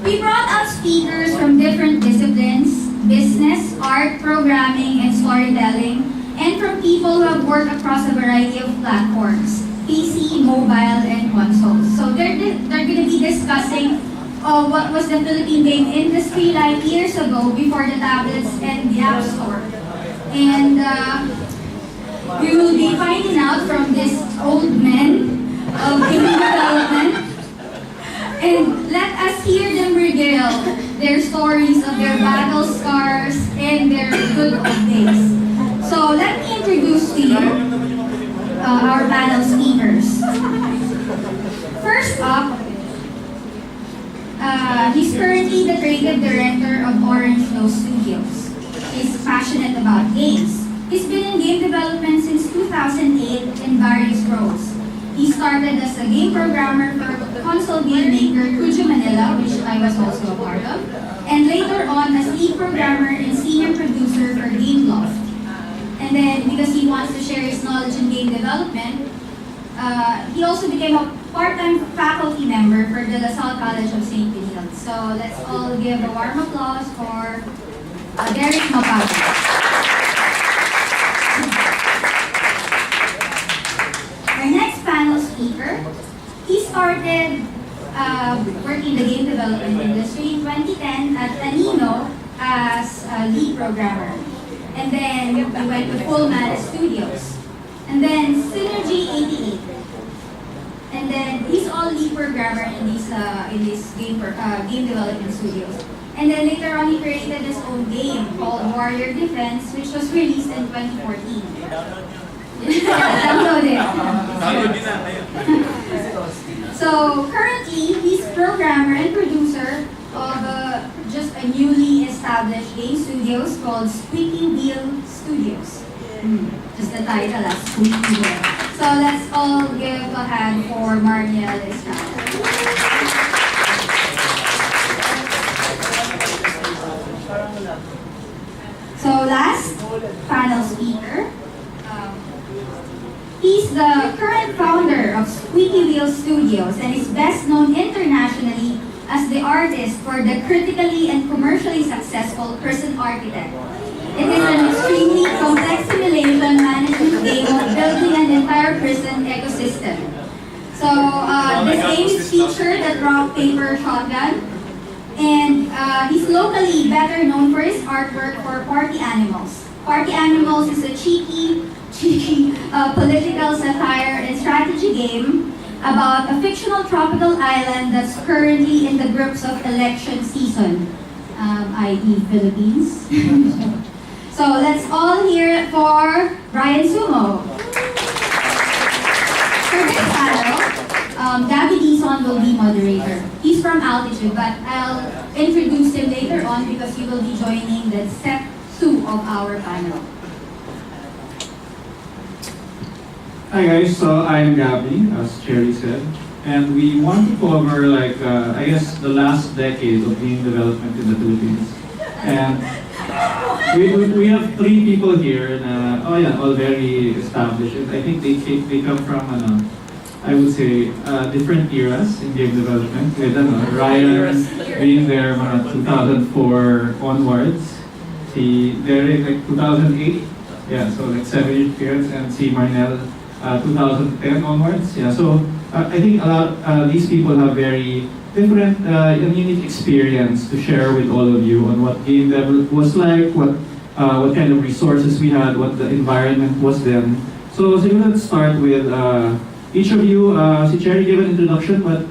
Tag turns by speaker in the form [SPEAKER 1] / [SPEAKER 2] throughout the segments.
[SPEAKER 1] We brought out speakers from different disciplines, business, art, programming, and storytelling, and from people who have worked across a variety of platforms, PC, mobile, and consoles. So they're going to be discussing what was the Philippine game industry like years ago before the tablets and the App Store. And we will be finding out from these old men of game development. And let us hear them regale their stories of their battle scars and their good old days. So let me introduce to you our panel speakers. First up, he's currently the creative director of OrangeNose Studios. He's passionate about games. He's been in game development since 2008 in various roles. He started as a game programmer for console game maker IGDA Manila, which I was also a part of, and later on as lead programmer and senior producer for Gameloft. And then, because he wants to share his knowledge in game development, he also became a part-time faculty member for the LaSalle College of St. Benilde. So let's all give a warm applause for Derrick Mapagu. Our next panel speaker, he started working in the game development industry in 2010 at Anino as a lead programmer. And then he went to Full Mana Studios. And then Synergy 88. And then he's all lead programmer in these game development studios. And then later on he created his own game called Warrior Defense, which was released in 2014. Download it. So currently, he's programmer and producer of just a newly established game studios called Squeaky Wheel Studios. Just the title as Squeaky Wheel. So let's all give a hand for Marnielle Estrada. So last panel speaker. He's the current founder of Squeaky Wheel Studios and is best known internationally as the artist for the critically and commercially successful Prison Architect. It is an extremely complex simulation management game of building an entire prison ecosystem. So this game is featured at Rock, Paper, Shotgun, and he's locally better known for his artwork for Party Animals. Party Animals is a cheeky political satire and strategy game about a fictional tropical island that's currently in the grips of election season, i.e. Philippines. So let's all hear it for Brian Sumo. For this panel, Gabby Dizon will be moderator. He's from Altitude, but I'll introduce him later on because he will be joining the set 2 of our panel.
[SPEAKER 2] Hi guys, so I'm Gabby, as Cherry said, and we want to cover I guess the last decade of game development in the Philippines. And we have 3 people here na, all very established. And I think they come from, I would say, different eras in game development. With Ryan being there 2004 onwards, si Derrick like 2008, yeah, so like 7 years, and si Marnielle 2010 onwards. Yeah, so I think a lot these people have very different and unique experience to share with all of you on what game dev was like, what kind of resources we had, what the environment was then. So let's start with each of you. Si Cherry gave an introduction, but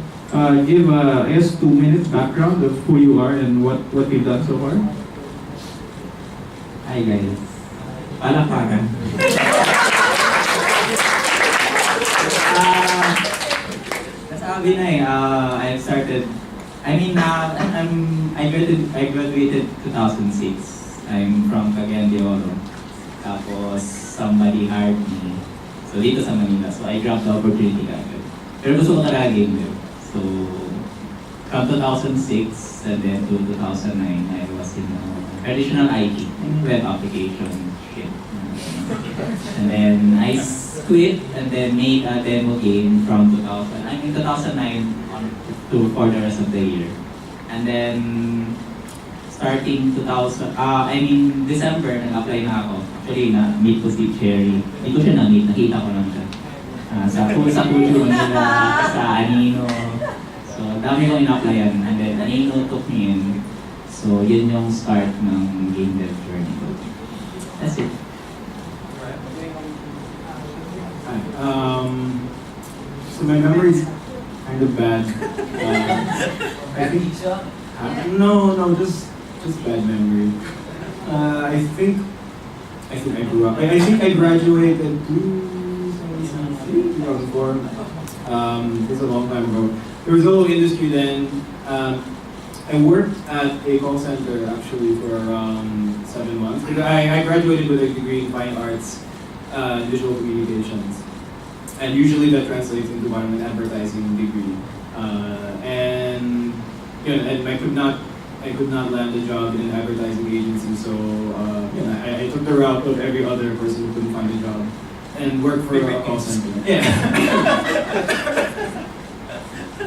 [SPEAKER 2] give I guess 2 minutes background of who you are and what we've done so far.
[SPEAKER 3] Hi guys. Palakpakan. Sabi na I started, I graduated 2006. I'm from Cagayan de Oro. Tapos, somebody hired me. So, dito sa Manila. So, I grabbed the opportunity kagad. Pero gusto ko talaga game dev. So, from 2006 and then to 2009, I was in traditional IT, web application shit. And then I quit and then made a demo game from 2009 on to for the rest of the year. And then, starting 2000, December, nag-apply na ako. Actually, na-meet ko si Cherry. Hindi ko siya na-meet, nakita ko lang siya. Sa Pujo nila, sa Anino. So, dami kong in-applyan. And then, Anino took me in. So, yun yung start ng game dev journey ko. That's it.
[SPEAKER 4] So my memory is kind of bad. I think no, just bad memory. I think I grew up. I think I graduated 2004. This is a long time ago. There was no industry then. I worked at a call center actually for around 7 months. I graduated with a degree in fine arts, visual communications, and usually that translates into an advertising degree. And I could not land a job in an advertising agency, so I took the route of every other person who couldn't find a job and worked for a call center. Yeah.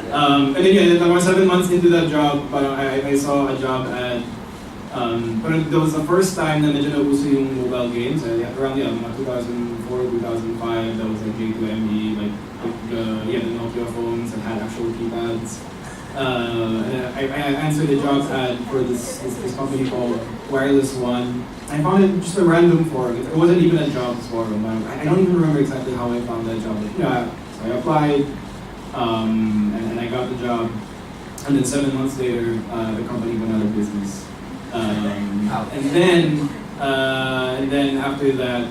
[SPEAKER 4] And then about 7 months into that job, I saw a job at, parang that was the first time na medyo nauso yung mobile games. Around 2004, 2005, that was like J2ME, like the Nokia phones that had actual keypads. And I answered a job ad for this company called Wireless One. I found it just a random forum. It wasn't even a jobs forum. I don't even remember exactly how I found that job. But yeah, so I applied. And I got the job, and then 7 months later, the company went out of business. And then after that,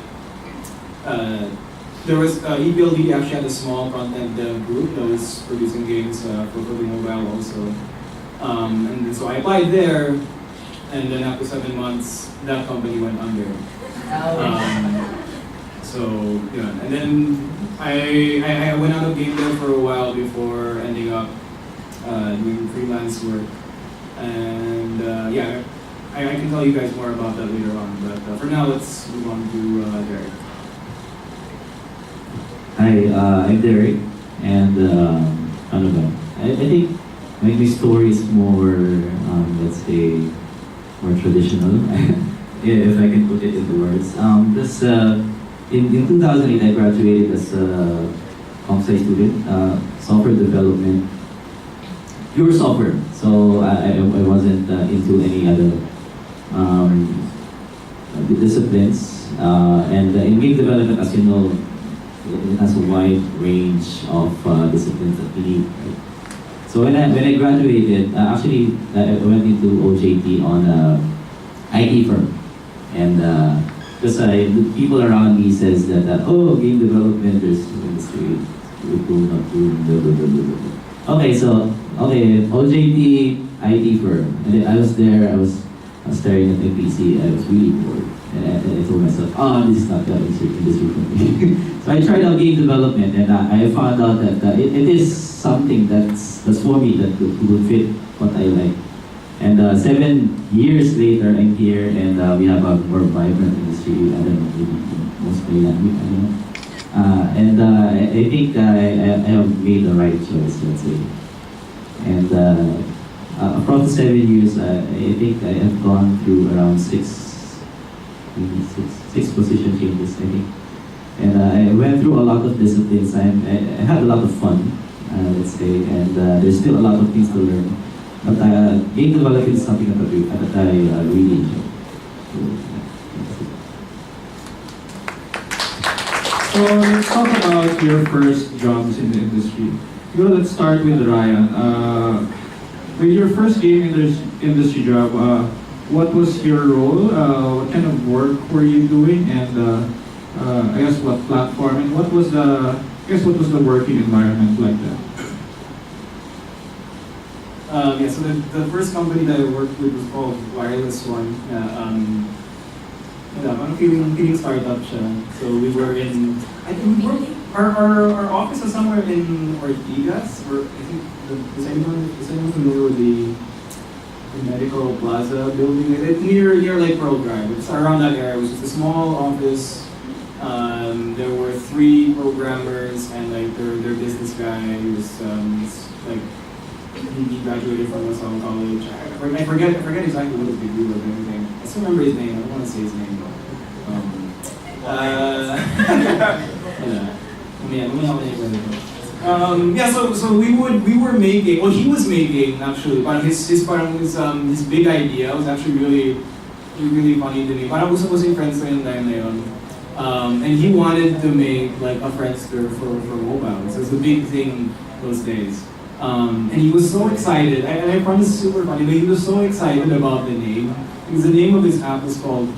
[SPEAKER 4] there was EPLD actually had a small content dev group that was producing games for the mobile also. And then, so I applied there, and then after 7 months, that company went under. And then I went out of game dev for a while before ending up doing freelance work. And I can tell you guys more about that later on. But for now, let's move on to Derrick.
[SPEAKER 5] Hi, I'm Derrick, and I think my story is more, let's say, more traditional, if I can put it into words. In 2008, I graduated as a comp-sci student, software development, pure software. So I wasn't into any other disciplines. And in game development, as you know, it has a wide range of disciplines that we need. Right? So when I graduated, actually I went into OJT on a IT firm, and because the people around me says that game development there's industry we will not do blah, blah, blah, blah, blah. Okay, OJT IT firm, and then I was there. I was staring at my PC. I was really bored, and I told myself, this is not the industry for me. So I tried out game development, and I found out that it is something that's for me, that will fit what I like. And 7 years later, I'm here, and we have a more vibrant industry. I don't know, maybe mostly language, I don't know. And I think I have made the right choice, let's say. And across the 7 years, I think I have gone through around six position changes, I think. And I went through a lot of disciplines. I had a lot of fun, let's say, and there's still a lot of things to learn. But game development is something that I really enjoy.
[SPEAKER 2] So let's talk about your first jobs in the industry. Let's start with Ryan. With your first game industry job, what was your role? What kind of work were you doing? And I guess what platform? And what was the working environment like that?
[SPEAKER 4] So the first company that I worked with was called Wireless One. I'm feeling startup siya. So we were in, I think our office was somewhere in Ortigas, or I think is anyone familiar with the Medical Plaza building? It's near Lake Pearl Drive. It's around that area. It was just a small office. There were 3 programmers and like their business guy who was like he graduated from LaSalle College. I forget exactly what his degree was or anything. I still remember his name. I don't want to say his name though. Yeah, so we were making, well, he was making actually, but his big idea was actually really funny to me. Parang gusto ko si friends na yung time na yun. And he wanted to make like a Friendster for mobile. So it's a big thing those days. And he was so excited, and I found this super funny, but he was so excited about the name, because the name of his app was called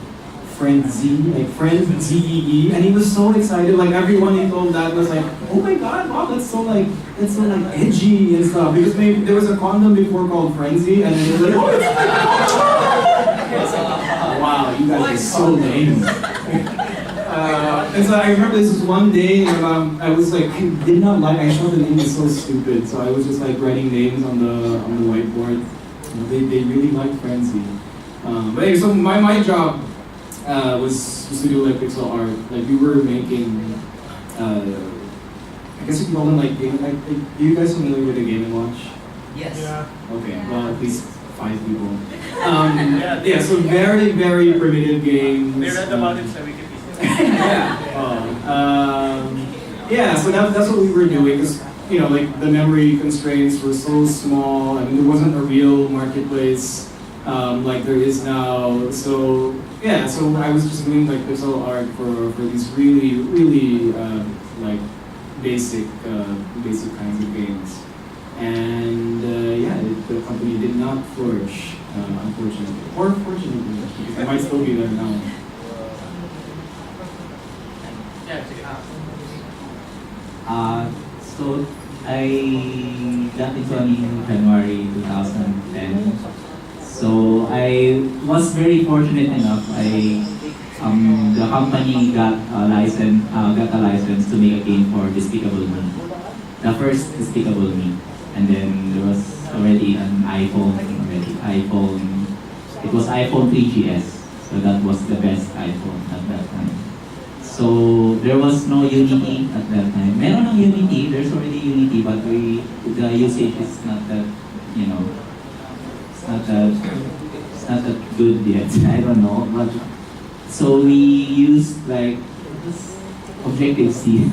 [SPEAKER 4] Friendzy, like Friend ZEE, and he was so excited, like everyone he told that was like, oh my god, wow, that's so like edgy and stuff, because maybe there was a condom before called Frenzy, and then he was like, oh, it's wow, you guys are so lame. And so I remember this was one day, I was like, I did not like, I thought the name was so stupid, so I was just like writing names on the whiteboard. They really liked Frenzy. But anyway, so my job was to do like pixel art. Like we were making, I guess you can call them like game. Like, are you guys familiar with the Game & Watch?
[SPEAKER 6] Yes.
[SPEAKER 4] Yeah. Okay. Well, at least 5 people. Yeah. So very primitive games.
[SPEAKER 6] We read about it sa Wikipedia.
[SPEAKER 4] Yeah. So that's what we were doing. Because like the memory constraints were so small. I mean, there wasn't a real marketplace like there is now. So yeah. So I was just doing like pixel art for these really like basic kinds of games. And the company did not flourish, unfortunately, or fortunately, because it might still be there now.
[SPEAKER 5] So I got into in January 2010. So I was very fortunate enough. The company got a license to make a game for Despicable Me, the first Despicable Me, and then there was already an iPhone. It was iPhone 3GS, so that was the best iPhone at that time. So there was no Unity at that time. Meron ng Unity, there's already Unity, but the usage is not that, it's not that good yet. I don't know, but so we used like Objective-C.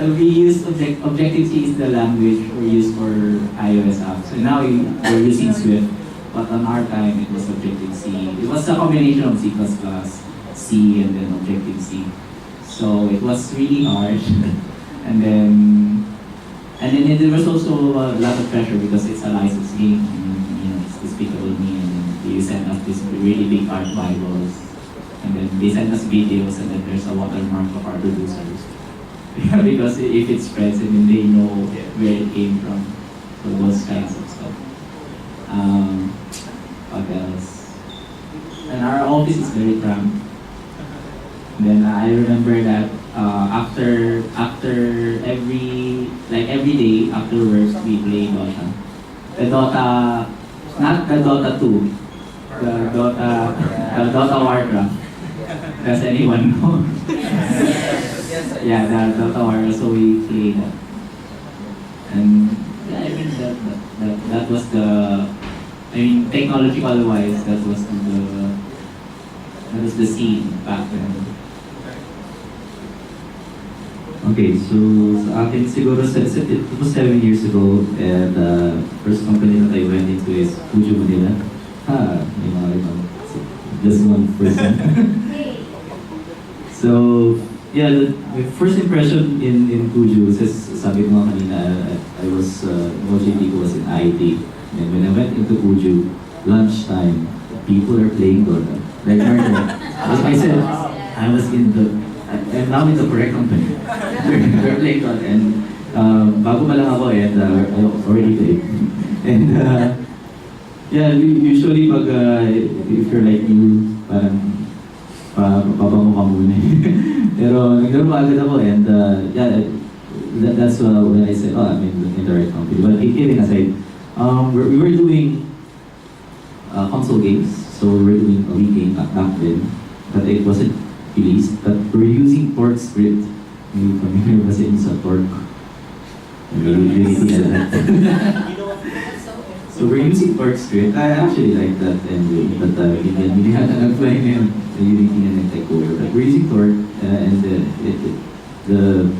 [SPEAKER 5] We used Objective-C is the language we use for iOS apps. So now we're using Swift, but on our time it was Objective-C. It was a combination of C++, C, and then Objective-C. So it was really hard. and then there was also a lot of pressure because it's a licensed game. And, it's Despicable Me, and then they sent us this really big art Bibles. And then they sent us videos, and then there's a watermark of our producers. Because if it spreads, and then they know where it came from. So those kinds of stuff. What else? And our office is very cramped. Then I remember that after every day after work we play Dota. The Dota, not the Dota 2, the Dota Warcraft. Does anyone know? Yeah, the Dota Warcraft. So we play that, and yeah, I mean that was the. I mean, technological wise, that was the scene back then. Okay, so sa akin siguro, it was 7 years ago, and first company that I went into is Pujo Manila. May mga ibang. Just one person. So, yeah, the first impression in Pujo, sabi ko nga kanina, I was, OJT ko was in IT. And when I went into Pujo, lunchtime, people are playing Dota. Like Marnielle. As I said, I'm now in the correct company. We're playing Dota. And bago pa lang ako, and I already played. And yeah, usually pag if you're like you, parang pabango ka muna. Pero nagkaroon pa agad ako, and yeah, that's when I said, I'm in the right company. But kidding aside, we were doing console games, so we were doing a Wii game back then, but it wasn't released. But we're using Torque script. Maybe familiar ba sa Torque? Unity and that. So we're using Torque script. I actually like that anyway, but hindi na nag-fly na yun. Unity and nag-tech over. But we're using Torque and the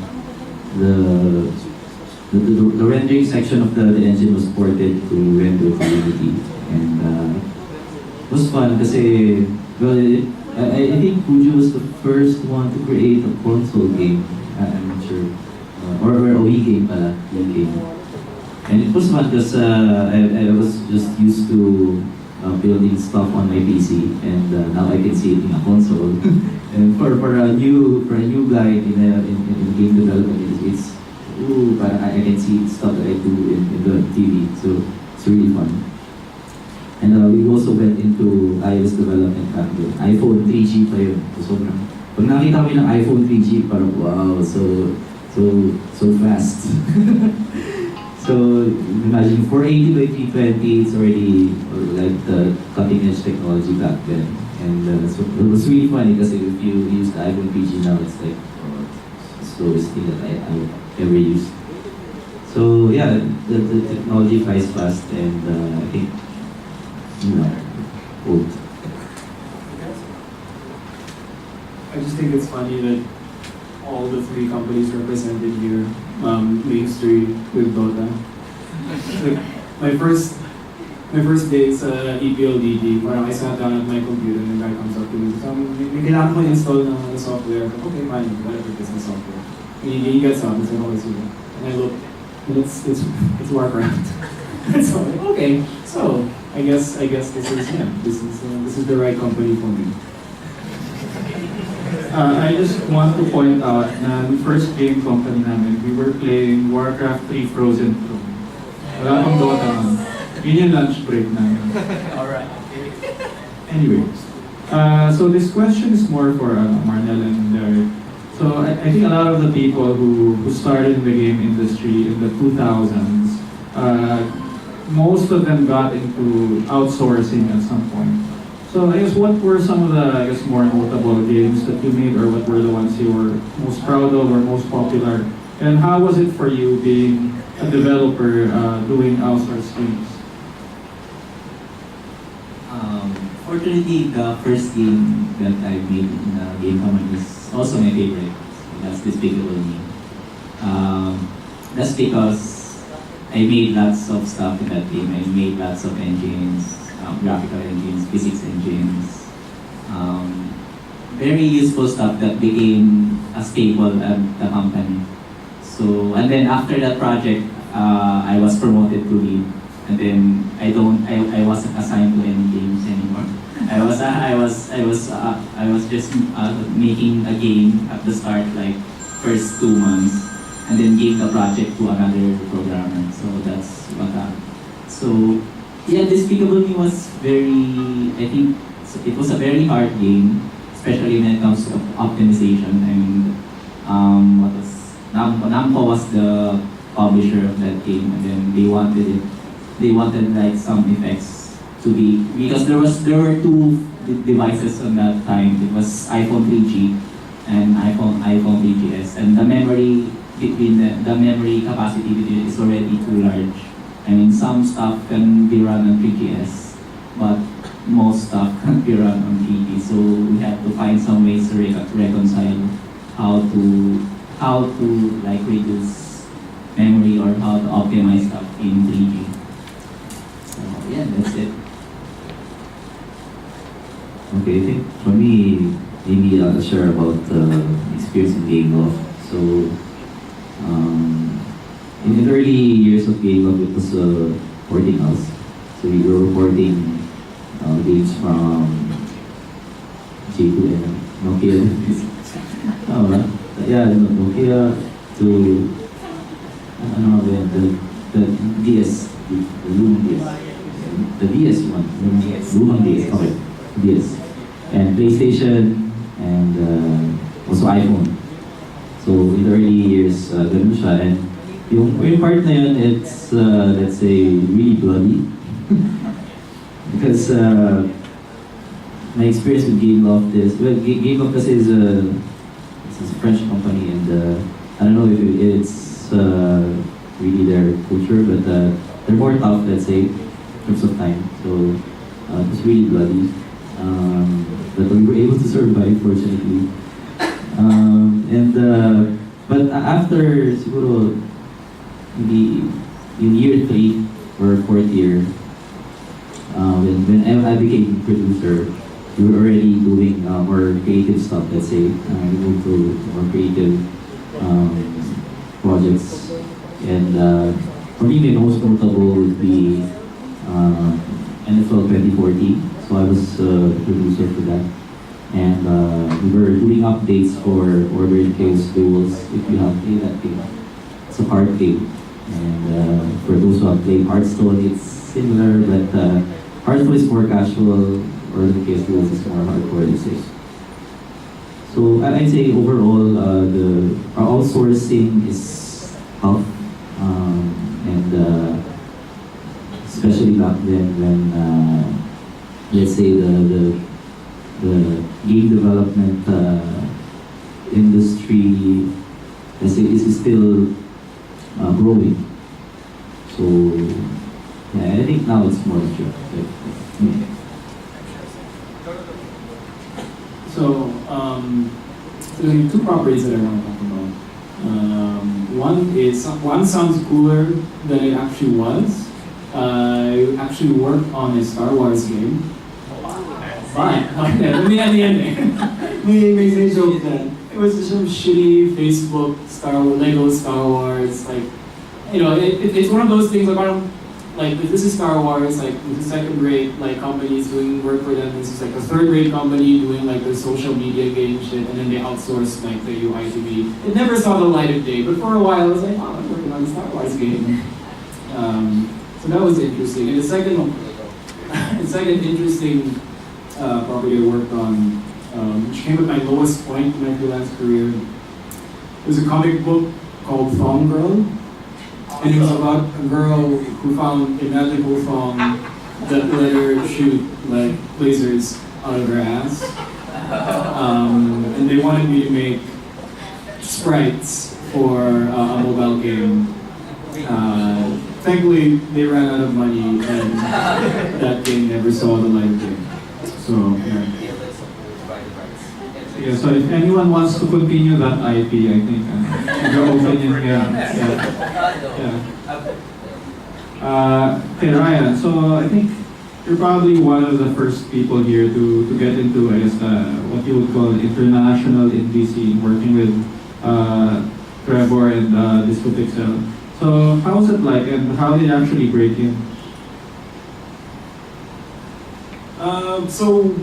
[SPEAKER 5] rendering section of the engine was ported to render to Unity. And it was fun kasi, well, I think Fuji was the first one to create a console game. I'm not sure. Or a Wii game pala. Wii game. And it was fun because I was just used to building stuff on my PC, and now I can see it in a console. And for a new guy in game development, it's I can see stuff that I do in the TV. So it's really fun. And we also went into iOS development back then. iPhone 3G pa yun. So sobrang. Pag nakita kami ng iPhone 3G, parang wow, so fast. So imagine 480 by 320, it's already like the cutting edge technology back then. And so it was really funny because if you use the iPhone 3G now, it's like the slowest thing that I ever used. So yeah, the technology flies fast, and I think, old.
[SPEAKER 4] I just think it's funny that all the three companies represented here make history with Dota. Like, my first days EPLDD, parang I sat down at my computer and the guy comes up to me. So, may kailangan ko install na software. Okay, fine, whatever it is na software. And he gets up and says, okay, sige. And I look, and it's Warcraft. So, okay, so I guess this is the right company for me.
[SPEAKER 2] I just want to point out na the first game company namin, we were playing Warcraft 3 Frozen Throne. Wala pang Dota man. Yun yung lunch break namin.
[SPEAKER 3] Alright.
[SPEAKER 2] Anyway, so this question is more for Marnielle and Derrick. So I think a lot of the people who started in the game industry in the 2000s, most of them got into outsourcing at some point. So I guess what were some of the more notable games that you made, or what were the ones you were most proud of or most popular? And how was it for you being a developer doing outsourced games?
[SPEAKER 3] Fortunately, the first game that I made in the game company is also my favorite. That's Despicable Me. That's because I made lots of stuff in that game. I made lots of engines, graphical engines, physics engines, very useful stuff that became a staple at the company. So, and then after that project, I was promoted to lead, and then I wasn't assigned to any games anymore. I was just making a game at the start, like first 2 months, and then gave the project to another programmer. So that's what happened. So yeah, Despicable Me was I think it was a very hard game, especially when it comes to optimization. And Namco was the publisher of that game, and then they wanted like some effects to be, because there were two devices on that time. It was iPhone 3G and iPhone 3GS, and the memory capacity between it is already too large. I mean, some stuff can be run on 3GS, but most stuff can't be run on 3G. So we have to find some ways to reconcile how to like reduce memory or how to optimize stuff in 3G. So yeah, that's it.
[SPEAKER 5] Okay, I think for me, maybe I'll share about experience in Game Off. So, in the early years of Game Off, it was porting house. So we were porting games from J2M, Nokia. Nokia to the DS, the Lumang DS. The DS one, Lumang DS, okay, DS. And PlayStation, and also iPhone. So in the early years, ganun siya. And yung part na yun, it's, let's say, really bloody. Because my experience with Gameloft is, well, Gameloft kasi is a French company, and I don't know if it's really their culture, but they're more tough, let's say, in terms of time. So it was really bloody. But we were able to survive, fortunately. But after siguro maybe in year 3 or 4th year, when I became producer, we were already doing more creative stuff, let's say. We moved to more creative projects. And for me, my most notable would be NFL 2040. So I was the producer for that. And we were doing updates for Order in Chaos Duels. If you have played that game, it's a card game. And for those who have played Hearthstone, it's similar, but Hearthstone is more casual. Order in Chaos Duels is more hardcore, let's say. So I'd say overall, the outsourcing is tough, and especially back then when let's say the game development industry, let's say, is still growing. So yeah, I think now it's more mature.
[SPEAKER 4] So, there are two properties that I want to talk about. One sounds cooler than it actually was. I actually worked on a Star Wars game. Fine. Okay, let me end the ending. We joke that it was just some shitty Facebook Lego Star Wars. Like, you know, it's one of those things like I don't. Like, this is Star Wars, like, this is second-rate, like, companies doing work for them. This is, like, a third-rate company doing, like, the social media game shit, and then they outsource, like, the UI to me. It never saw the light of day, but for a while, I was like, oh, I'm working on a Star Wars game. So that was interesting. And the second interesting property I worked on, which came at my lowest point in my freelance career, was a comic book called Thong Girl. And it was about a girl who found a magical thong that let her shoot like lasers out of her ass. And they wanted me to make sprites for a mobile game. Thankfully, they ran out of money and that game never saw the light of day. So, yeah.
[SPEAKER 2] Yeah, so if anyone wants to continue that IP, I think your opinion, yeah. Okay, Ryan, so I think you're probably one of the first people here to get into, I guess, what you would call international indie scene, working with Trevor and Disco Pixel. So how was it like, and how did you actually break in?
[SPEAKER 4] So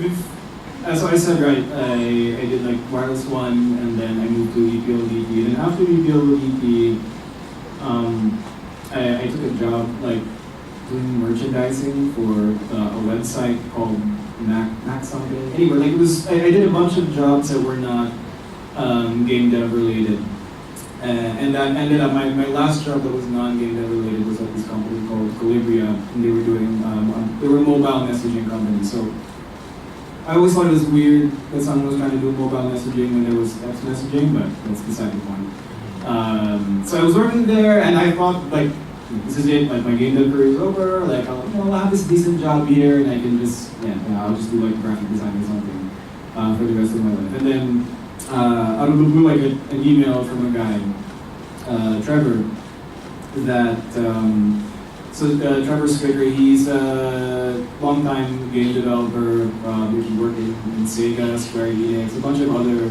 [SPEAKER 4] I said, right, I did like Wireless One, and then I moved to EPLDP. And after EPLDP, I took a job like doing merchandising for a website called Mac something. Anyway, like I did a bunch of jobs that were not game dev related. And that ended up, my last job that was non-game dev related was at this company called Calibria, and they were doing, they were a mobile messaging company. So I always thought it was weird that someone was trying to do mobile messaging when there was text messaging, but that's beside the point. So I was working there, and I thought, like, this is it, like my game dev career is over, like, I'll have this decent job here, and I can just, I'll just do like graphic design or something for the rest of my life. And then, out of the blue, I get an email from a guy, Trevor, that, Trevor Squeaky, he's a longtime game developer, which is working in Sega, Square Enix, a bunch of other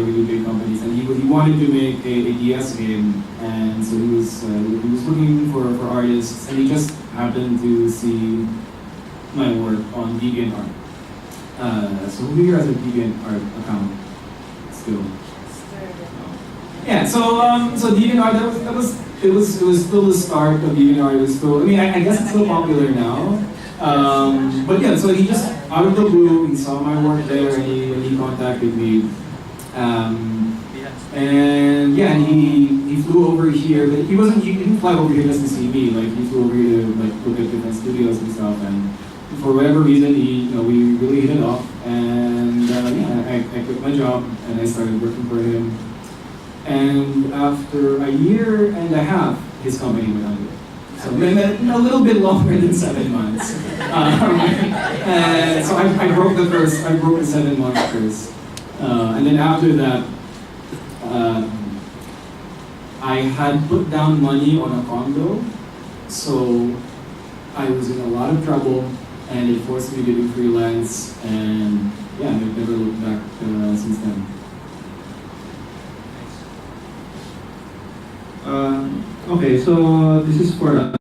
[SPEAKER 4] really big companies, and he wanted to make a DS game, and so he was looking for artists, and he just happened to see my work on DeviantArt. So who here has a DeviantArt account still? Yeah, so DeviantArt, it was still the start of DeviantArt. It was still, I mean, I guess it's still popular now. But yeah, so he just, out of the blue, he saw my work there, and he contacted me. And yeah, he flew over here, but he didn't fly over here just to see me. Like, he flew over here to like look at different studios and stuff. And for whatever reason, we really hit it off. And I quit my job and I started working for him. And after a year and a half, his company went under. So a little bit longer than 7 months. And so I broke the curse. I broke the 7-month curse. And then after that, I had put down money on a condo, so I was in a lot of trouble, and it forced me to do freelance. And yeah, I've never looked back since then.
[SPEAKER 2] Okay, so this is for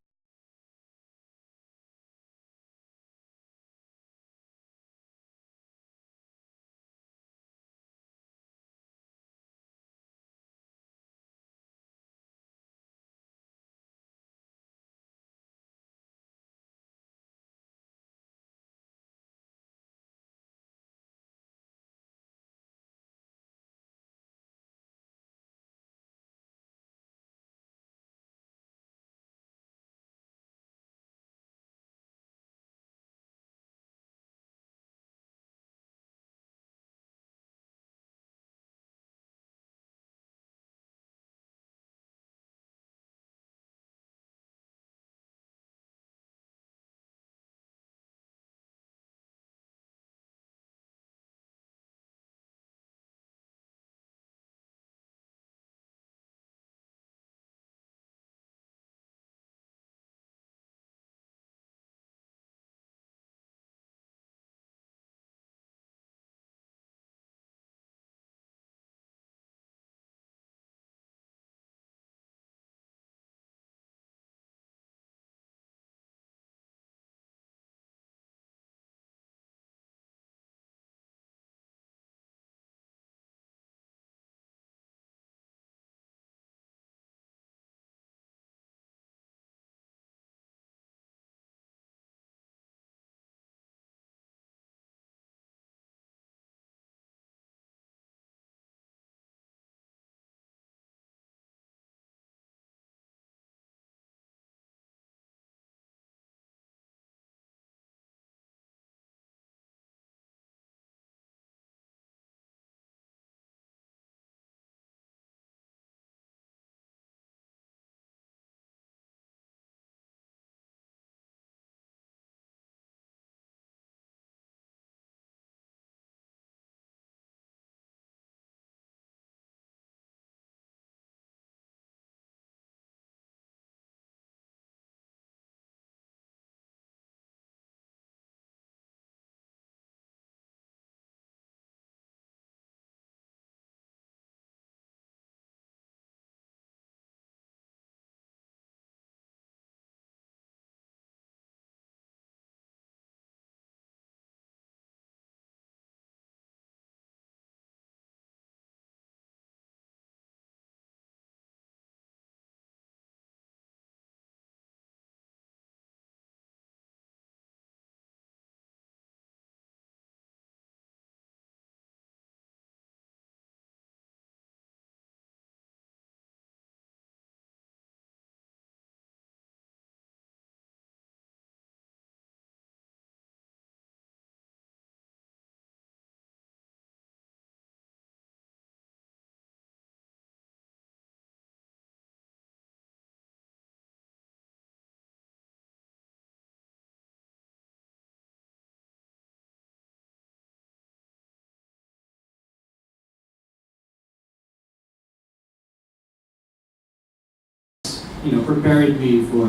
[SPEAKER 4] prepared me for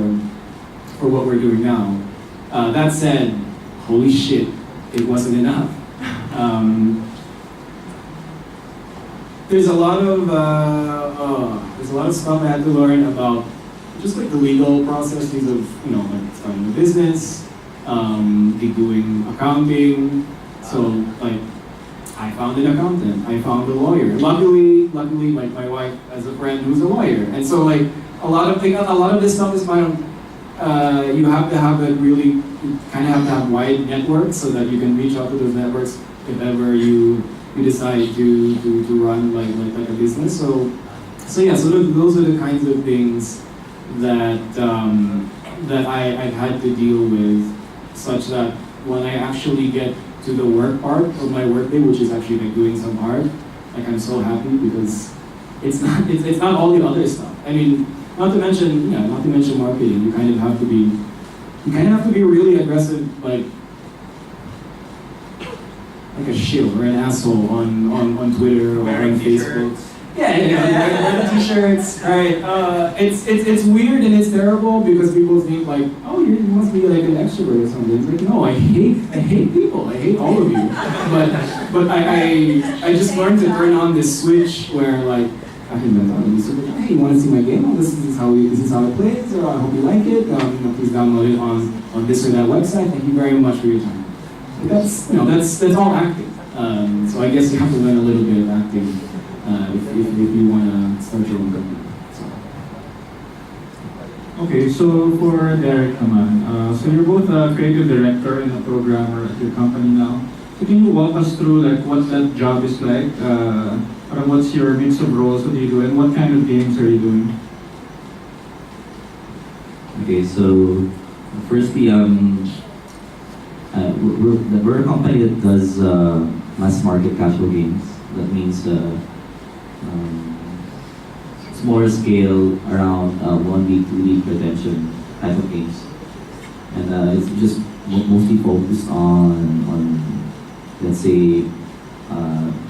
[SPEAKER 4] what we're doing now. That said, holy shit, it wasn't enough. There's a lot of stuff I had to learn about just like the legal processes of like starting a business, doing accounting. So like I found an accountant, I found a lawyer. Luckily, my wife has a friend who's a lawyer, and so like a lot of this stuff is you have to have you kind of have to have wide networks so that you can reach out to those networks if ever you decide to run like a business. So those are the kinds of things that I've had to deal with, such that when I actually get to the work part of my workday, which is actually like doing some art, like I'm so happy because it's not all the other stuff. I mean, not to mention marketing. You kind of have to be really aggressive, like a shill or an asshole on Twitter or on Facebook. Wear the t-shirts, right? It's weird and it's terrible because people think like, oh, you must be like an extrovert or something. It's like, no, I hate people. I hate all of you. But I just learned to turn on this switch where like, hey, you want to see my game? Oh, this is how it plays. Or I hope you like it. Please download it on this or that website. Thank you very much for your time. But that's all acting. So I guess you have to learn a little bit of acting. If you want to start your own company.
[SPEAKER 2] Okay, so for Derrick naman, so you're both a creative director and a programmer at your company now. So can you walk us through like what that job is like? What's your mix of roles? What do you do, and what kind of games are you doing?
[SPEAKER 5] Okay, so firstly, we're a company that does mass market casual games. That means smaller scale, around 1 week, 2 week retention type of games, and it's just mostly focused on let's say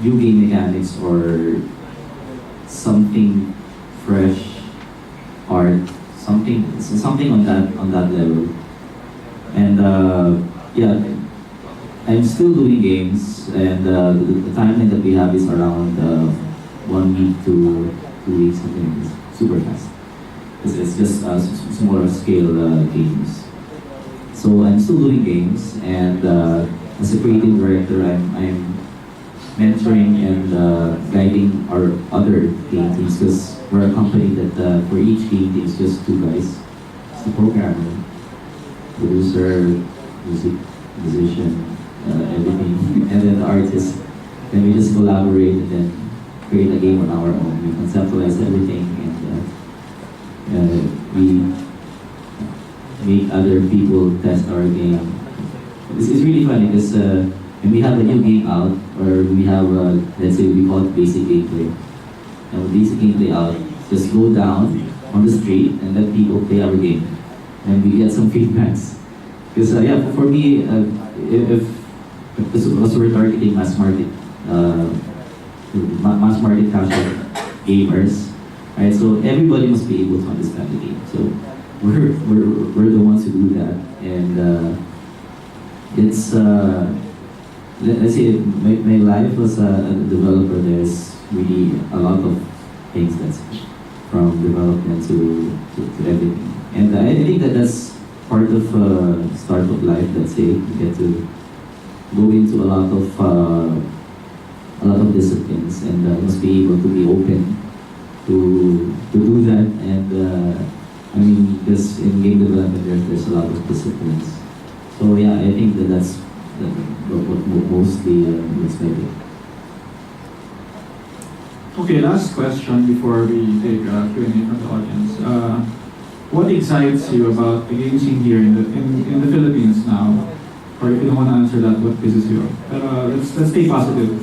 [SPEAKER 5] new game mechanics or something fresh, art, something on that level, and yeah. I'm still doing games, and the timeline that we have is around 1 week to 2 weeks, something like this. Super fast. It's just smaller scale games. So I'm still doing games, and as a creative director, I'm mentoring and guiding our other game teams because we're a company that for each game team is just 2 guys. It's the programmer, producer, musician, everything, and then the artist. Then we just collaborate and then create a game on our own. We conceptualize everything, and we make other people test our game. It's really funny because when we have a new game out, or we have let's say we call it basic gameplay. And with basic gameplay out, just go down on the street and let people play our game, and we get some feedbacks. Because yeah, for me, if also we're targeting mass market casual gamers, right? So everybody must be able to understand the game. So we're the ones who do that, and it's let's say my life as a developer. There's really a lot of things that's from development to everything, and I think that's part of startup life. Let's say you get to go into a lot of disciplines, and must be able to be open to do that. And I mean, because in game development there's a lot of disciplines. So yeah, I think that's what mostly expected.
[SPEAKER 2] Okay, last question before we take a Q&A from the audience. What excites you about the game scene here in the Philippines now? Or if you don't want to answer that, what pisses you off? Let's stay positive.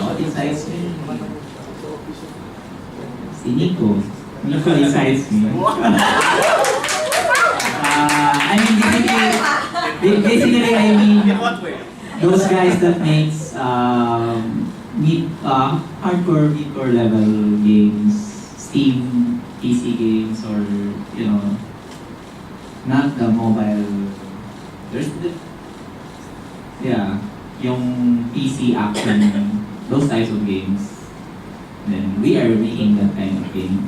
[SPEAKER 3] What excites me? Si Nico. Nico excites me. Basically, I mean, those guys that makes hardcore, mid-core level games, Steam, PC games, or not the mobile. There's yung PC action, those types of games. Then we are making that kind of game.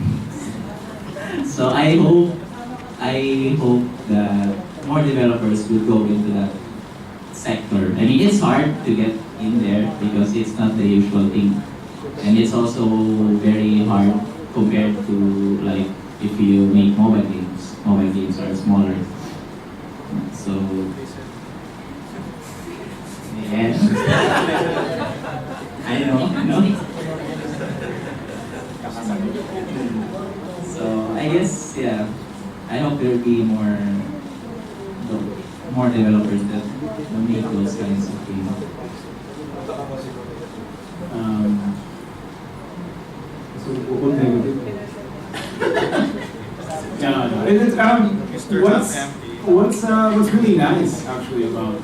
[SPEAKER 3] So I hope that more developers will go into that sector. I mean, it's hard to get in there because it's not the usual thing, and it's also very hard compared to like if you make mobile games. Mobile games are smaller, so yeah. I know. So I guess I hope there will be more developers that will make those kinds of games.
[SPEAKER 4] And it's, what's really nice actually about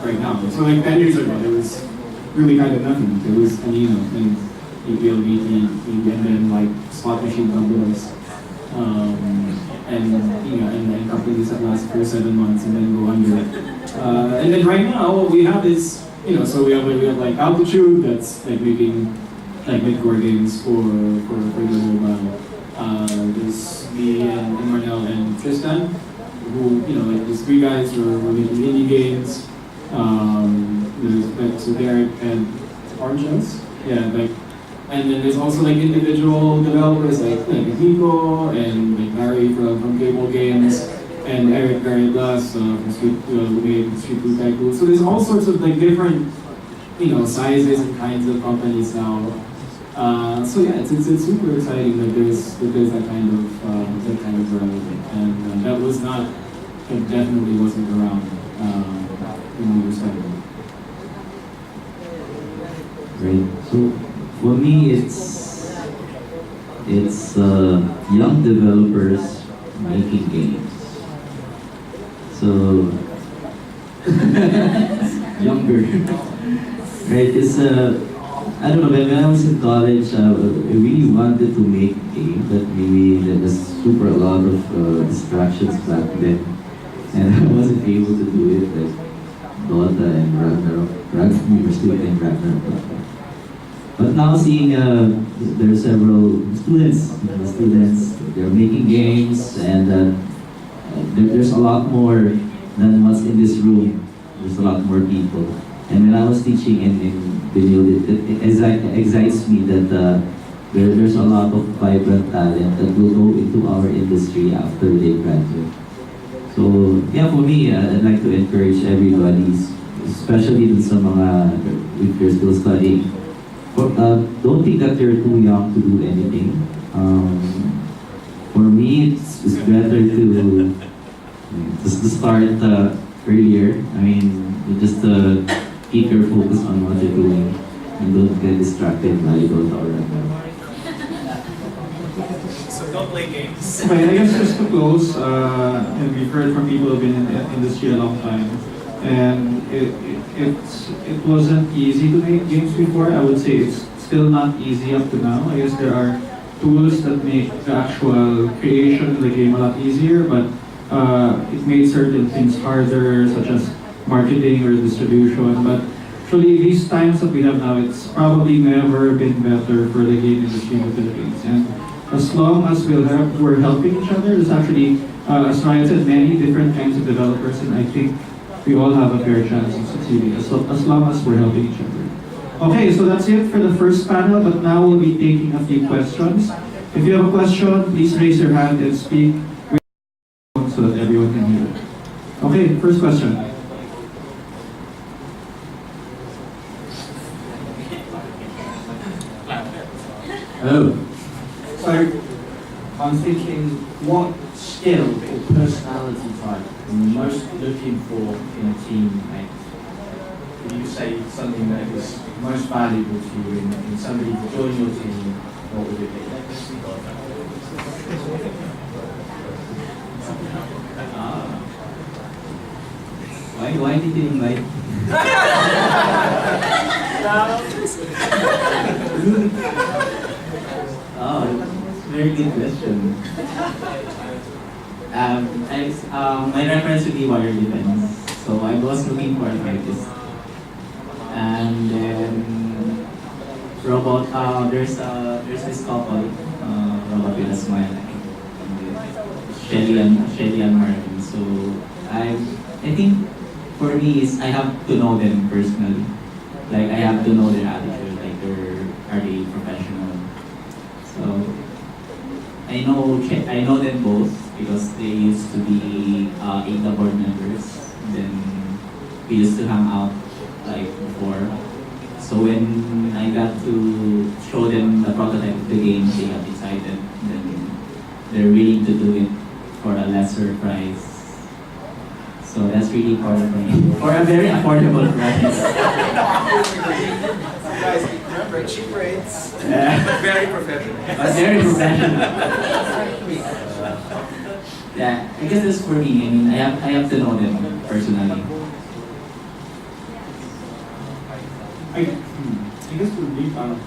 [SPEAKER 4] right now. So like 10 years ago, there was really kind of nothing. There was Anino and EPLVT, and then like slot machine companies, and and companies that last for 7 months and then go under. And then right now, what we have is so we have like Altitude that's like making like mid-core games for the mobile. There's me and Marnielle and Tristan, who like these three guys were making indie games. There's like so Derrick and OrangeNose, yeah, like, and then there's also like individual developers like Nico and like Barry from Cable Games and Eric Glass from who made Street Food Tycoon. So there's all sorts of like different sizes and kinds of companies now. So yeah, it's super exciting that there's that kind of variety, and that definitely wasn't around when we were starting.
[SPEAKER 5] Great. So for me, it's young developers making games. So younger, right? It's I don't know. When I was in college, I really wanted to make a game, but maybe there was a lot of distractions back then, and I wasn't able to do it. Like Dota and Ragnarok, we were still playing Ragnarok. But now seeing there are several students, they're making games, and there's a lot more than what's in this room. There's a lot more people. And when I was teaching in video, it excites me that there's a lot of vibrant talent that will go into our industry after they graduate. So yeah, for me, I'd like to encourage everybody, especially sa mga, if you're still studying, don't think that you're too young to do anything. For me, it's better to start earlier. I mean, just keep your focus on what you're doing and don't get distracted by those Ragnarok.
[SPEAKER 4] So don't play games.
[SPEAKER 2] Okay, I guess just to close, and we've heard from people who've been in the industry a long time, and it wasn't easy to make games before. I would say it's still not easy up to now. I guess there are tools that make the actual creation of the game a lot easier, but it made certain things harder, such as marketing or distribution. But actually, these times that we have now, it's probably never been better for the game industry in the Philippines. And as long as we're helping each other, there's actually, as Ryan said, many different kinds of developers, and I think we all have a fair chance of succeeding as long as we're helping each other. Okay, so that's it for the first panel, but now we'll be taking a few questions. If you have a question, please raise your hand and speak so that everyone can hear it. Okay, first question.
[SPEAKER 5] Oh,
[SPEAKER 6] So, I'm thinking, what skill or personality type are you most looking for in a teammate? Would you say something that is most valuable to you in somebody to join your team? What would it be?
[SPEAKER 3] Why did you invite? Oh, very good question. My reference would be wire defense. So I was looking for an artist. And then there's this couple, robot with a smile, I think. Shelly and Marvin. So I think for me is I have to know them personally. Like I have to know their attitude, like are they professional? So I know them both because they used to be IGDA board members. Then we used to hang out like before. So when I got to show them the prototype of the game, they got excited. Then they're willing to do it for a lesser price. So that's really important for me. For a very affordable price.
[SPEAKER 7] Guys, remember, cheap rates,
[SPEAKER 3] Yeah.
[SPEAKER 7] but very professional.
[SPEAKER 3] But very professional. Yeah, I guess that's for me. I mean, I have to know them personally.
[SPEAKER 4] I guess for me, I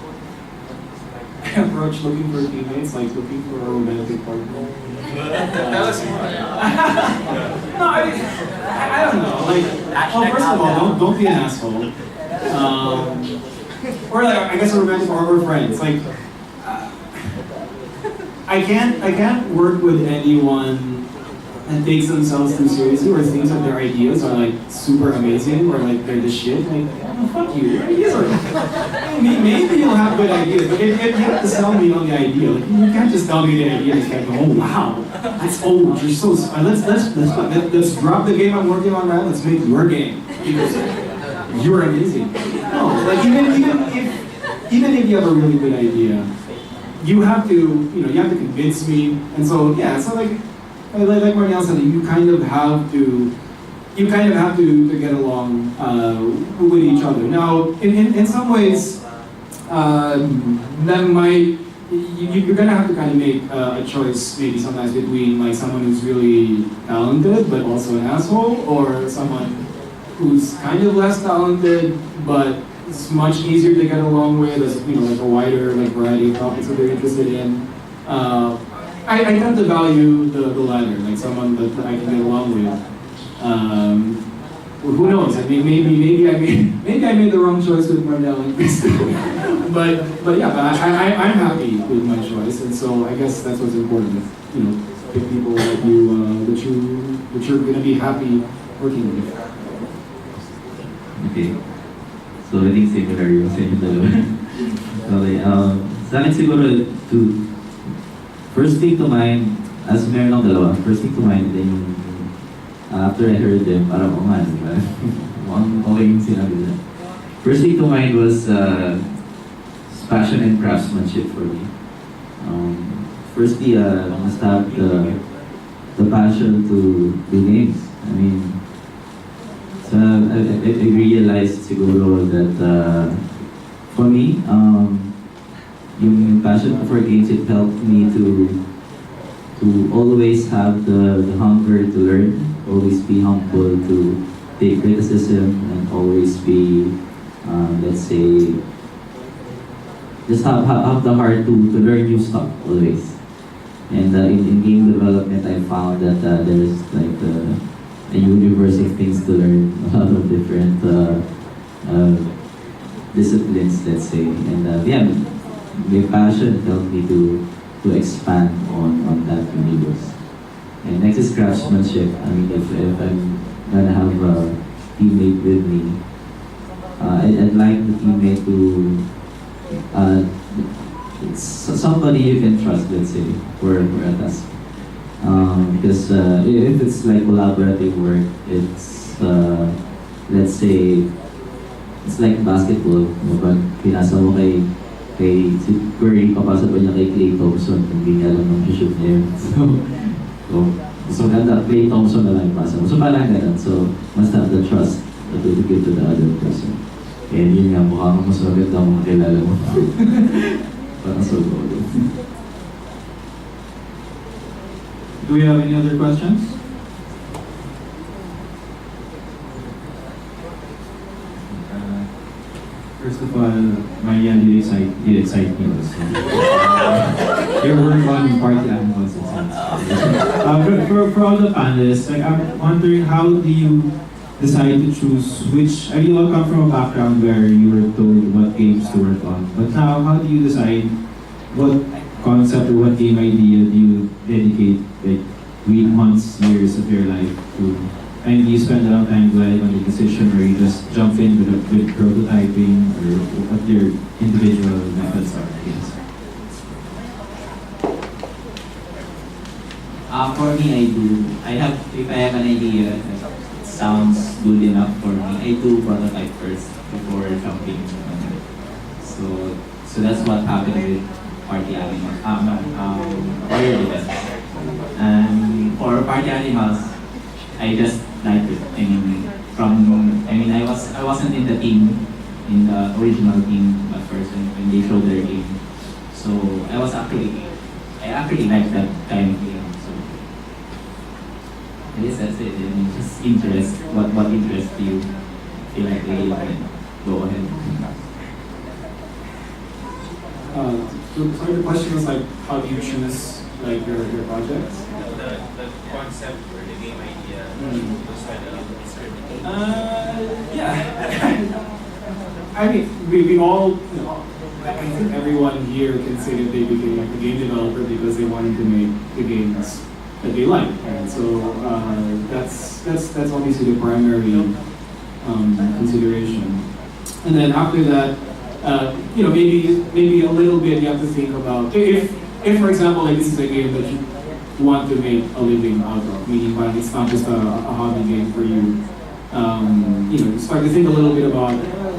[SPEAKER 4] approach looking for teammates like looking for a romantic partner.
[SPEAKER 7] Tell us more.
[SPEAKER 4] No, I don't know. Like, well, first of all, don't be an asshole. Or like, I guess a romantic or friends. Like, I can't work with anyone that takes themselves too seriously or thinks that their ideas are like super amazing or like they're the shit. Like, oh, fuck you. Your ideas are. Maybe you'll have good ideas, but if you have to sell me on the idea, like you can't just tell me the idea. It's like, oh wow, that's old. You're so. Let's drop the game I'm working on now. Let's make your game because you're amazing. No, like even if you have a really good idea, you have to convince me. And so yeah, so like Marnielle said, you kind of have to get along with each other. Now, in some ways, that might you're gonna have to kind of make a choice maybe sometimes between like someone who's really talented but also an asshole, or someone who's kind of less talented but it's much easier to get along with, as like a wider like variety of topics that they're interested in. I tend to value the latter, like someone that I can get along with. Who knows? I mean, maybe I made the wrong choice with Marnielle and Chris. but I'm happy with my choice, and so I guess that's what's important. Pick people that you're gonna be happy working with.
[SPEAKER 5] Okay. So I think similar yung sa inyo dalawa. Okay, sa akin siguro first thing to mind, as meron ng dalawa, first thing to mind, then yung after I heard them, parang diba? Okay yung sinabi nila. First thing to mind was passion and craftsmanship for me. Firstly, must have the passion to do games. I mean, so I realized siguro that for me, yung passion for games, it helped me to always have the hunger to learn, always be humble to take criticism, and always be, let's say, just have the heart to learn new stuff always. And in game development, I found that there's like a universe of things to learn, a lot of different disciplines, let's say. And my passion helped me to expand on that universe. And next is craftsmanship. I mean, if I'm gonna have a teammate with me, I'd like the teammate to somebody you can trust, let's say, for a task. Because if it's like collaborative work, it's let's say it's like basketball. Pag pinasa mo kay si Curry, papasa pa niya kay Klay Thompson, hindi niya alam ng shoot niya yun. So ganda, Klay Thompson na lang pasa mo. So parang ganun. So must have the trust to give to the other person. And yun nga, mukha kang mas maganda ang mga kilala mo. Parang so good.
[SPEAKER 2] Do we have any other questions? First of all, Marnielle, you excite me also. Your work on party animals and for all the panelists, like I'm wondering, how do you decide to choose which? I mean, you all come from a background where you were told what games to work on, but now how do you decide what concept or what game idea do you dedicate like months, years of your life to? And do you spend a lot of time dwelling on the decision, or you just jump in with prototyping, or what your individual methods are? Yes.
[SPEAKER 3] For me, if I have an idea that sounds good enough for me, I do prototype first before jumping. So that's what happened with Party Animals. Warrior Defense. And for Party Animals, I just liked it. I wasn't in the team, in the original team at first when they showed their game. So I actually liked that kind of game. So I guess that's it. And just interest, what interests you. Feel like they go ahead.
[SPEAKER 4] So the question was like, how do you choose like your projects?
[SPEAKER 7] The concept or the game idea was kind of scripted.
[SPEAKER 4] Yeah. I mean, we all, you know, I think everyone here can say that they became a game developer because they wanted to make the games that they like. And so that's obviously the primary consideration. And then after that, you know, maybe a little bit you have to think about if for example, like this is a game that you want to make a living out of, meaning but it's not just a hobby game for you. You know, start to think a little bit about,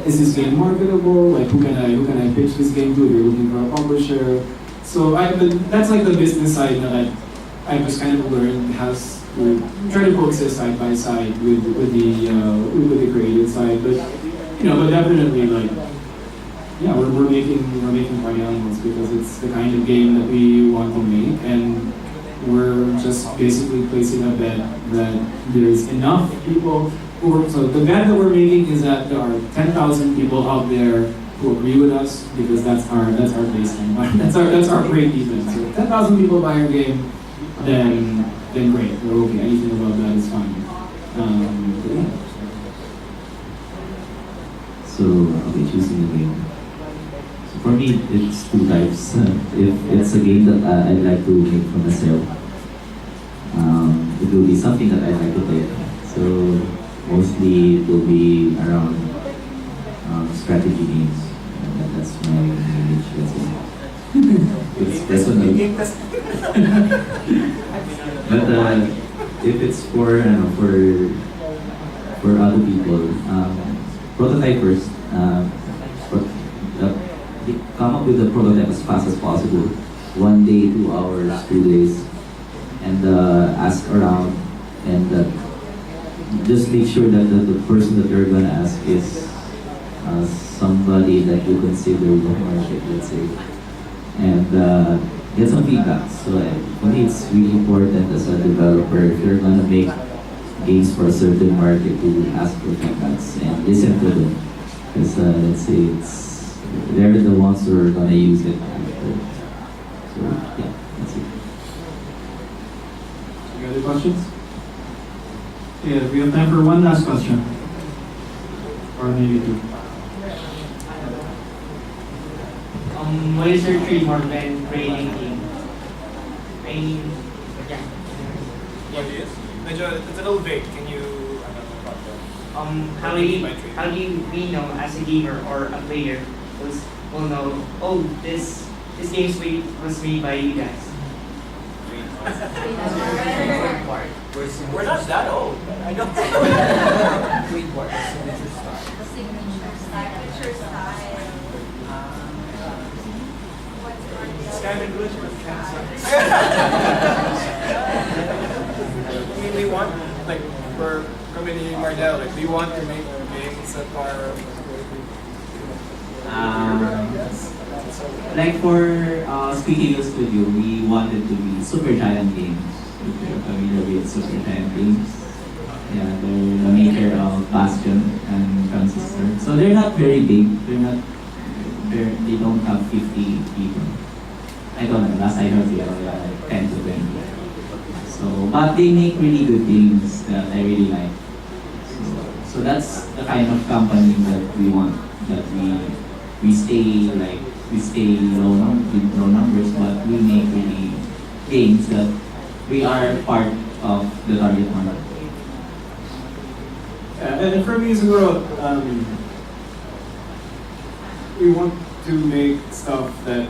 [SPEAKER 4] is this game marketable? Like who can I pitch this game to? If you're looking for a publisher. So that's like the business side that I just kind of learned has to try to coexist side by side with the creative side. But you know, but definitely like yeah, we're making party animals because it's the kind of game that we want to make, and we're just basically placing a bet that there's enough people who are, so the bet that we're making is that there are 10,000 people out there who agree with us because that's our baseline. That's our break even. So 10,000 people buy our game, then great. We're okay. Anything about that is fine. But yeah.
[SPEAKER 5] So, okay, choosing a game. So for me, it's two types. If it's a game that I'd like to make for myself, it will be something that I'd like to play. So mostly it will be around strategy games. That's my niche. That's it. It's personal. But if it's for other people, prototype first. Come up with the prototype as fast as possible. 1 day, 2 hours, 2 days, and ask around, and just make sure that the person that you're gonna ask is somebody that you consider the market, let's say, and get some feedback. So for me, it's really important as a developer, if you're gonna make games for a certain market, to ask for feedbacks and listen to them, because let's say they're the ones who are gonna use it after. So yeah, that's it.
[SPEAKER 2] Any other questions? Yeah, we have time for one last question. Or maybe two.
[SPEAKER 8] What is your trademark when creating a game? Yeah.
[SPEAKER 7] What is? Medyo, it's a little vague. Can you,
[SPEAKER 8] How do we know as a gamer or a player will know, oh, this game was made by you guys?
[SPEAKER 7] We're not that old. I know.
[SPEAKER 9] Signature style.
[SPEAKER 7] It's kind of good for I mean, we want, like, for community Marnielle, like, we want to make games that are
[SPEAKER 3] Like for Squeaky Studio, we wanted to be super giant games. If you're familiar with super giant games, yeah, they're the maker of Bastion and Transistor. So they're not very big. They don't have 50 people. I don't know. Last I heard, they are like 10 to 20. So, but they make really good games that I really like. So that's the kind of company that we want. That we stay low numbers, but we make really games that we are part of the target market.
[SPEAKER 4] And for me, siguro, we want to make stuff that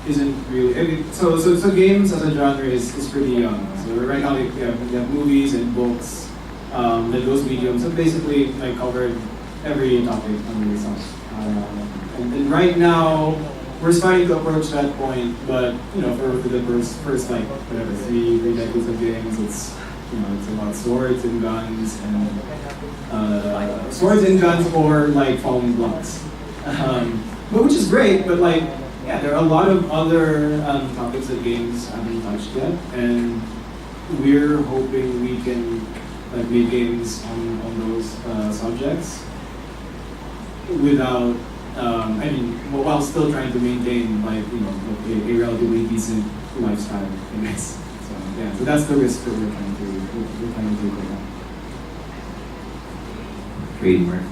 [SPEAKER 4] isn't really. So games as a genre is pretty young. So right now we have movies and books, like those mediums have basically like covered every topic under the sun. And right now we're starting to approach that point, but you know, for the first like whatever three decades of games, it's about swords and guns or like falling blocks, but which is great. But like, yeah, there are a lot of other topics that games haven't touched yet, and we're hoping we can like make games on those subjects without, while still trying to maintain like a relatively decent lifestyle, I guess. So yeah, so that's the risk that we're trying to take right now.
[SPEAKER 5] Trademark.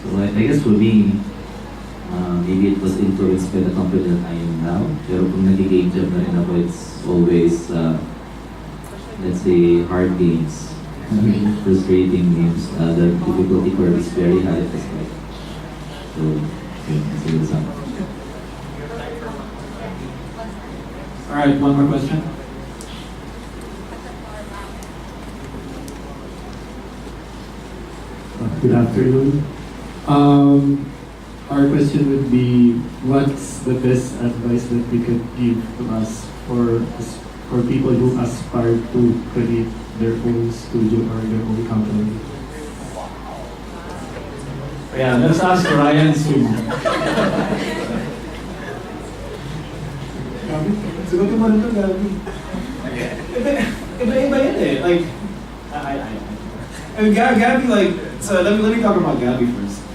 [SPEAKER 5] So I guess for me, maybe it was influenced by the company that I am now. Pero kung nag-game job na rin ako, it's always, let's say, hard games. Frustrating games. The difficulty curve is very high at this point. So, yun, siguro sa akin.
[SPEAKER 2] Alright, one more question.
[SPEAKER 9] Good afternoon. Our question would be, what's the best advice that we could give to us for people who aspire to create their own studio or their own company?
[SPEAKER 2] Yeah, let's ask Ryan Sumo.
[SPEAKER 4] Sagutin mo na ito, Gabby. Iba yun eh. Like, Gabby, like, so let me talk about Gabby first.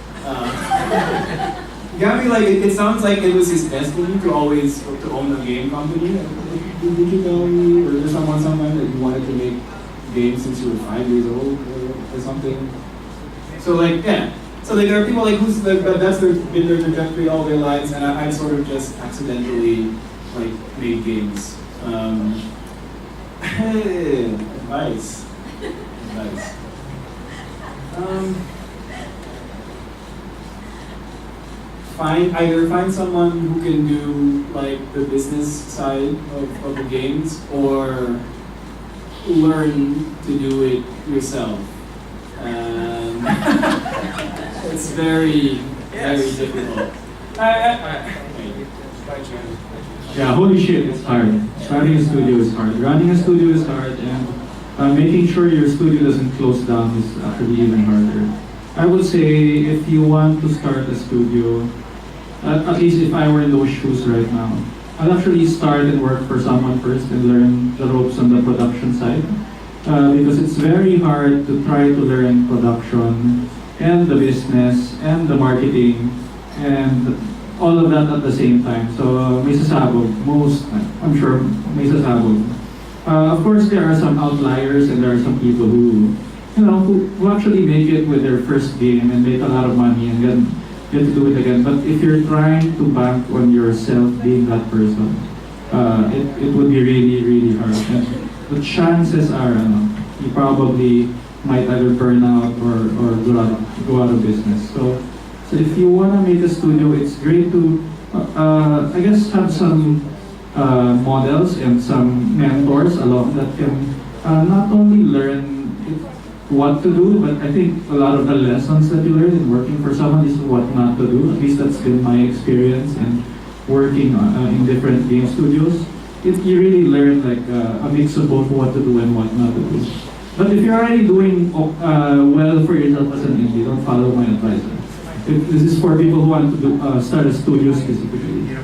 [SPEAKER 4] Gabby, like, it sounds like it was his destiny to always to own a game company. Did you tell me, or there's someone that you wanted to make games since you were 5 years old or something? So like, yeah. So like, there are people like that's been their trajectory all their lives, and I sort of just accidentally like made games. Advice. Find someone who can do like the business side of the games, or learn to do it yourself. It's very difficult.
[SPEAKER 2] Yeah, holy shit, it's hard. Starting a studio is hard. Running a studio is hard, and making sure your studio doesn't close down is actually even harder. I would say if you want to start a studio, at least if I were in those shoes right now, I'd actually start and work for someone first and learn the ropes on the production side. Because it's very hard to try to learn production and the business and the marketing and all of that at the same time. So may sasabog, I'm sure may sasabog. Of course, there are some outliers and there are some people who actually make it with their first game and make a lot of money and then get to do it again. But if you're trying to bank on yourself being that person, it would be really, really hard. And the chances are, you probably might either burn out or go out of business. So if you want to make a studio, it's great to, I guess, have some models and some mentors along that can not only learn what to do, but I think a lot of the lessons that you learn in working for someone is what not to do. At least that's been my experience in working in different game studios. You really learn like a mix of both what to do and what not to do. But if you're already doing well for yourself as an indie, don't follow my advice. This is for people who want to start a studio specifically.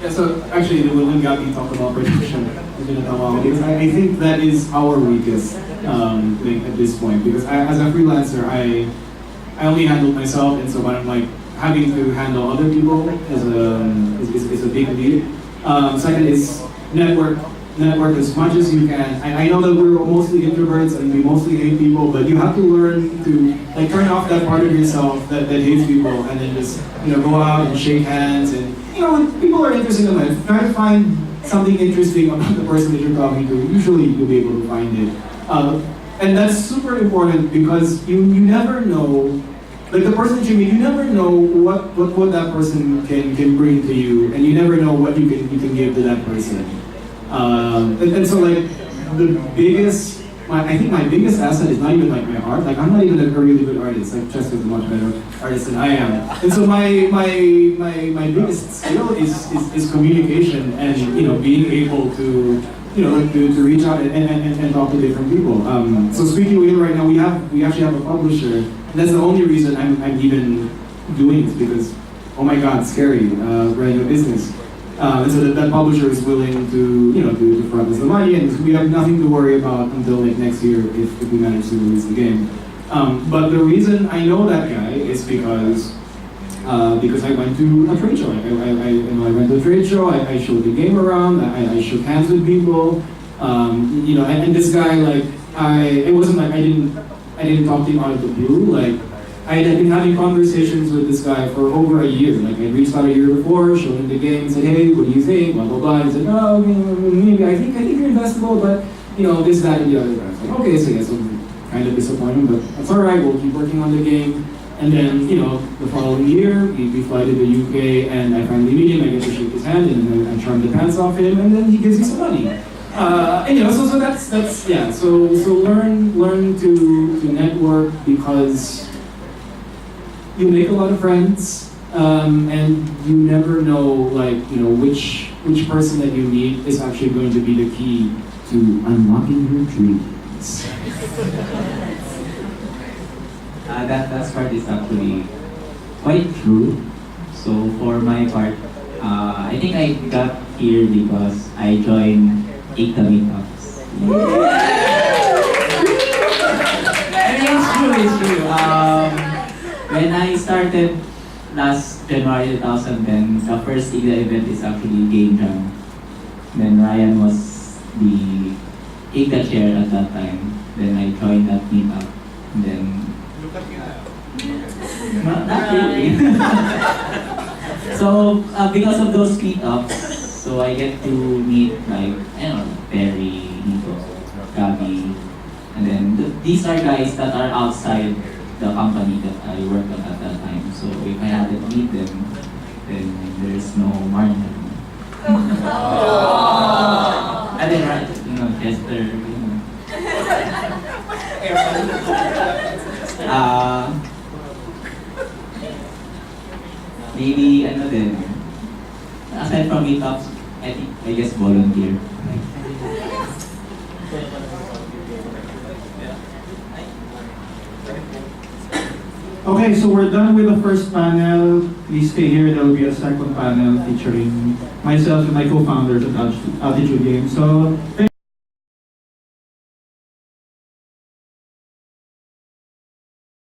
[SPEAKER 4] Yeah, so actually, when Gabby talked about production, because I think that is our weakest link at this point. Because as a freelancer, I only handle myself, and so when I'm like having to handle other people is a big leap. Second is network as much as you can. I know that we're mostly introverts and we mostly hate people, but you have to learn to like turn off that part of yourself that hates people, and then just go out and shake hands, and when people are interested in life, try to find something interesting about the person that you're talking to. Usually you'll be able to find it, and that's super important because you never know. Like the person that you meet, you never know what that person can bring to you, and you never know what you can give to that person. And so like I think my biggest asset is not even like my art. Like I'm not even a really good artist. Like Chester is a much better artist than I am. And so my biggest skill is communication and being able to to reach out and talk to different people. So Squeaky right now we actually have a publisher. And that's the only reason I'm even doing this, because oh my god, it's scary running a business. And so that publisher is willing to, to front us the money, and we have nothing to worry about until like next year if we manage to release the game. But the reason I know that guy is because I went to a trade show. I went to a trade show. I showed the game around. I shook hands with people. And this guy, like, it wasn't like I didn't talk to him out of the blue. Like, I had been having conversations with this guy for over a year. Like, I reached out a year before, showed him the game, said, hey, what do you think? Blah, blah, blah. He said, no, maybe I think you're investable, but, this, that, and the other. I was like, okay, so yes, I'm kind of disappointed, but that's all right. We'll keep working on the game. And then, the following year, we fly to the UK, and I finally meet him. I get to shake his hand, and I charm the pants off him, and then he gives me some money. So that's yeah. So learn to network, because you make a lot of friends, and you never know, like, which person that you meet is actually going to be the key to unlocking your dreams.
[SPEAKER 3] That part is actually quite true. So for my part, I think I got here because I joined IGDA Meetups. It's true. When I started last January 2010, the first IGDA event is actually Game Jam. Then Ryan was the IGDA chair at that time. Then I joined that meetup. And then not really. So because of those meetups, so I get to meet, like, Perry, Nico, Gabby, and then these are guys that are outside the company that I worked on at that time. So if I hadn't meet them, then there's no Marnielle. And then Chester, maybe din, aside from meetups, I guess volunteer.
[SPEAKER 2] Okay, so we're done with the first panel. Please stay here. There will be a second panel featuring myself and my co-founders at Altitude Games. So.